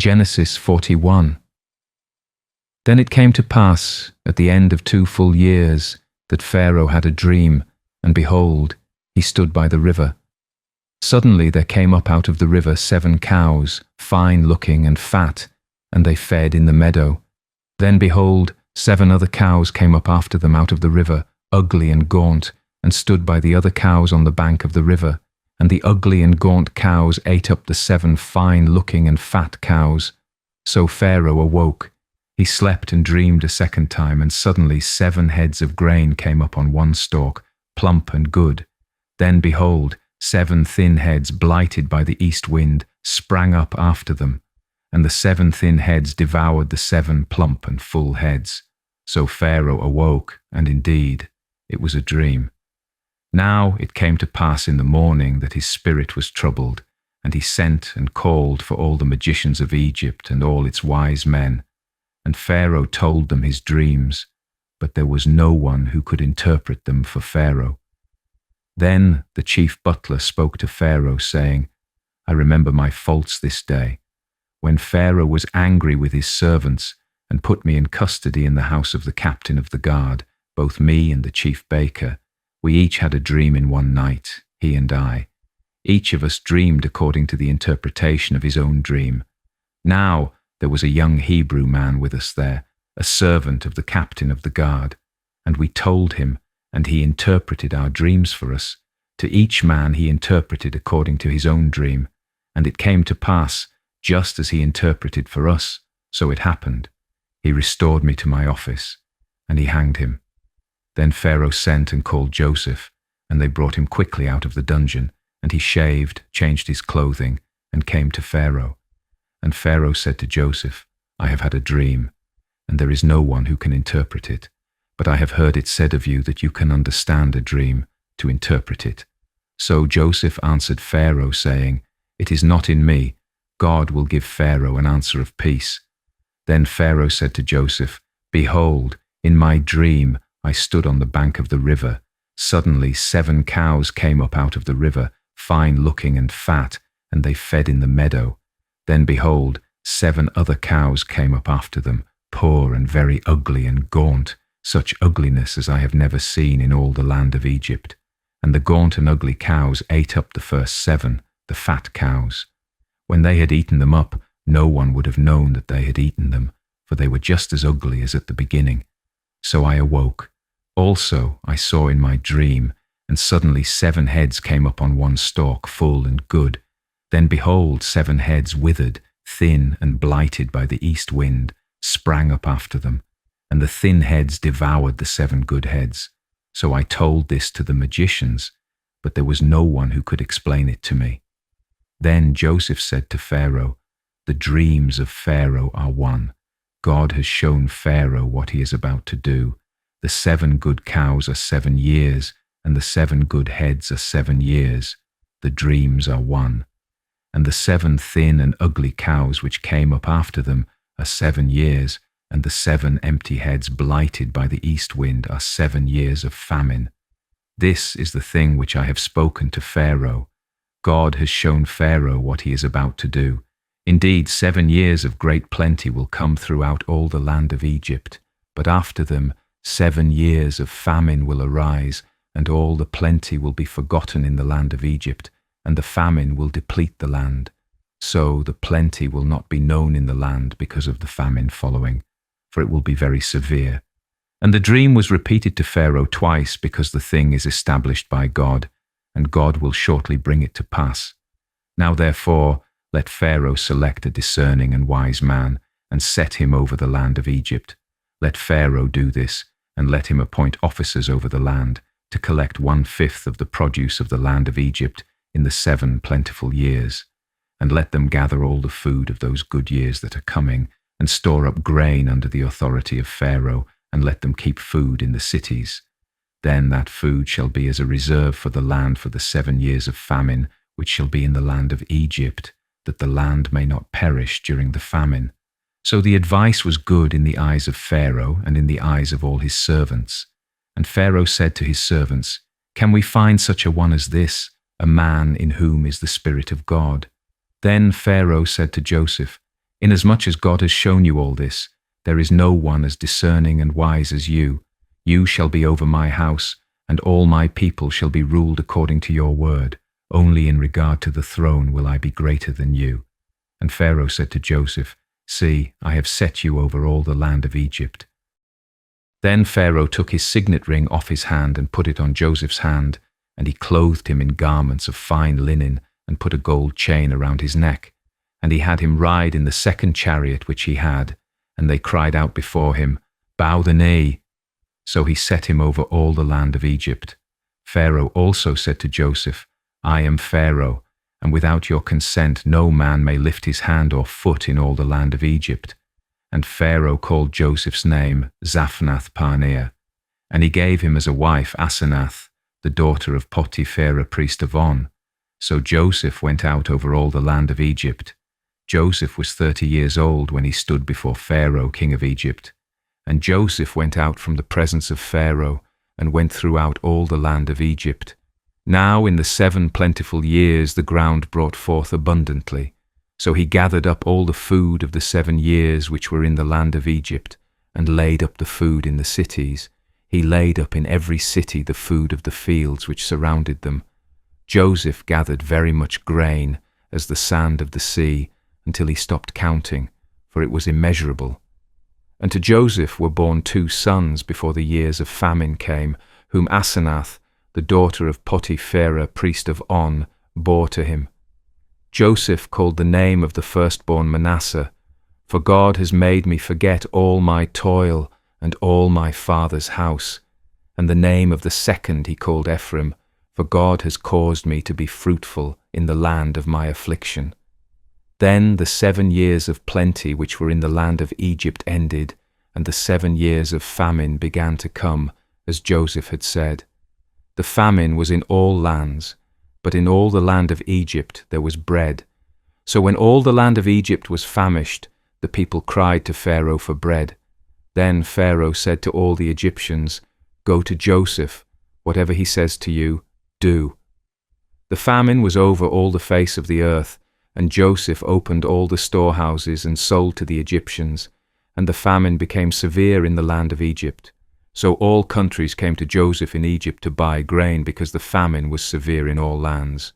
Genesis 41. Then it came to pass, at the end of 2 full years, that Pharaoh had a dream, and behold, he stood by the river. Suddenly there came up out of the river 7 cows, fine-looking and fat, and they fed in the meadow. Then behold, 7 other cows came up after them out of the river, ugly and gaunt, and stood by the other cows on the bank of the river. And the ugly and gaunt cows ate up the 7 fine-looking and fat cows. So Pharaoh awoke. He slept and dreamed a second time, and suddenly 7 heads of grain came up on one stalk, plump and good. Then behold, 7 thin heads, blighted by the east wind, sprang up after them. And the 7 thin heads devoured the 7 plump and full heads. So Pharaoh awoke, and indeed, it was a dream. Now it came to pass in the morning that his spirit was troubled, and he sent and called for all the magicians of Egypt and all its wise men. And Pharaoh told them his dreams, but there was no one who could interpret them for Pharaoh. Then the chief butler spoke to Pharaoh, saying, I remember my faults this day, when Pharaoh was angry with his servants and put me in custody in the house of the captain of the guard, both me and the chief baker. We each had a dream in one night, he and I. Each of us dreamed according to the interpretation of his own dream. Now there was a young Hebrew man with us there, a servant of the captain of the guard, and we told him, and he interpreted our dreams for us. To each man he interpreted according to his own dream, and it came to pass, just as he interpreted for us, so it happened. He restored me to my office, and he hanged him. Then Pharaoh sent and called Joseph, and they brought him quickly out of the dungeon, and he shaved, changed his clothing, and came to Pharaoh. And Pharaoh said to Joseph, I have had a dream, and there is no one who can interpret it, but I have heard it said of you that you can understand a dream, to interpret it. So Joseph answered Pharaoh, saying, It is not in me. God will give Pharaoh an answer of peace. Then Pharaoh said to Joseph, Behold, in my dream I stood on the bank of the river. Suddenly 7 cows came up out of the river, fine-looking and fat, and they fed in the meadow. Then behold, 7 other cows came up after them, poor and very ugly and gaunt, such ugliness as I have never seen in all the land of Egypt. And the gaunt and ugly cows ate up the first 7, the fat cows. When they had eaten them up, no one would have known that they had eaten them, for they were just as ugly as at the beginning. So I awoke. Also I saw in my dream, and suddenly 7 heads came up on one stalk, full and good. Then behold, 7 heads withered, thin and blighted by the east wind, sprang up after them, and the thin heads devoured the 7 good heads. So I told this to the magicians, but there was no one who could explain it to me. Then Joseph said to Pharaoh, The dreams of Pharaoh are one. God has shown Pharaoh what he is about to do. The 7 good cows are 7 years, and the 7 good heads are 7 years. The dreams are one. And the 7 thin and ugly cows which came up after them are 7 years, and the 7 empty heads blighted by the east wind are 7 years of famine. This is the thing which I have spoken to Pharaoh. God has shown Pharaoh what he is about to do. Indeed, 7 years of great plenty will come throughout all the land of Egypt, but after them 7 years of famine will arise, and all the plenty will be forgotten in the land of Egypt, and the famine will deplete the land. So the plenty will not be known in the land because of the famine following, for it will be very severe. And the dream was repeated to Pharaoh twice, because the thing is established by God, and God will shortly bring it to pass. Now therefore, let Pharaoh select a discerning and wise man, and set him over the land of Egypt. Let Pharaoh do this, and let him appoint officers over the land, to collect 1/5 of the produce of the land of Egypt in the 7 plentiful years. And let them gather all the food of those good years that are coming, and store up grain under the authority of Pharaoh, and let them keep food in the cities. Then that food shall be as a reserve for the land for the 7 years of famine, which shall be in the land of Egypt, that the land may not perish during the famine. So the advice was good in the eyes of Pharaoh and in the eyes of all his servants. And Pharaoh said to his servants, Can we find such a one as this, a man in whom is the Spirit of God? Then Pharaoh said to Joseph, Inasmuch as God has shown you all this, there is no one as discerning and wise as you. You shall be over my house, and all my people shall be ruled according to your word. Only in regard to the throne will I be greater than you." And Pharaoh said to Joseph, "See, I have set you over all the land of Egypt." Then Pharaoh took his signet ring off his hand and put it on Joseph's hand, and he clothed him in garments of fine linen and put a gold chain around his neck. And he had him ride in the second chariot which he had, and they cried out before him, "Bow the knee." So he set him over all the land of Egypt. Pharaoh also said to Joseph, "I am Pharaoh, and without your consent no man may lift his hand or foot in all the land of Egypt." And Pharaoh called Joseph's name Zaphnath-Paaneah, and he gave him as a wife Asenath, the daughter of Potiphera priest of On. So Joseph went out over all the land of Egypt. Joseph was 30 years old when he stood before Pharaoh, king of Egypt. And Joseph went out from the presence of Pharaoh, and went throughout all the land of Egypt. Now in the 7 plentiful years the ground brought forth abundantly. So he gathered up all the food of the 7 years which were in the land of Egypt, and laid up the food in the cities. He laid up in every city the food of the fields which surrounded them. Joseph gathered very much grain, as the sand of the sea, until he stopped counting, for it was immeasurable. And to Joseph were born 2 sons before the years of famine came, whom Asenath, the daughter of Potiphera priest of On, bore to him. Joseph called the name of the firstborn Manasseh, "For God has made me forget all my toil and all my father's house." And the name of the second he called Ephraim, "For God has caused me to be fruitful in the land of my affliction." Then the 7 years of plenty which were in the land of Egypt ended, and the 7 years of famine began to come, as Joseph had said. The famine was in all lands, but in all the land of Egypt there was bread. So when all the land of Egypt was famished, the people cried to Pharaoh for bread. Then Pharaoh said to all the Egyptians, "Go to Joseph, whatever he says to you, do." The famine was over all the face of the earth, and Joseph opened all the storehouses and sold to the Egyptians, and the famine became severe in the land of Egypt. So all countries came to Joseph in Egypt to buy grain, because the famine was severe in all lands.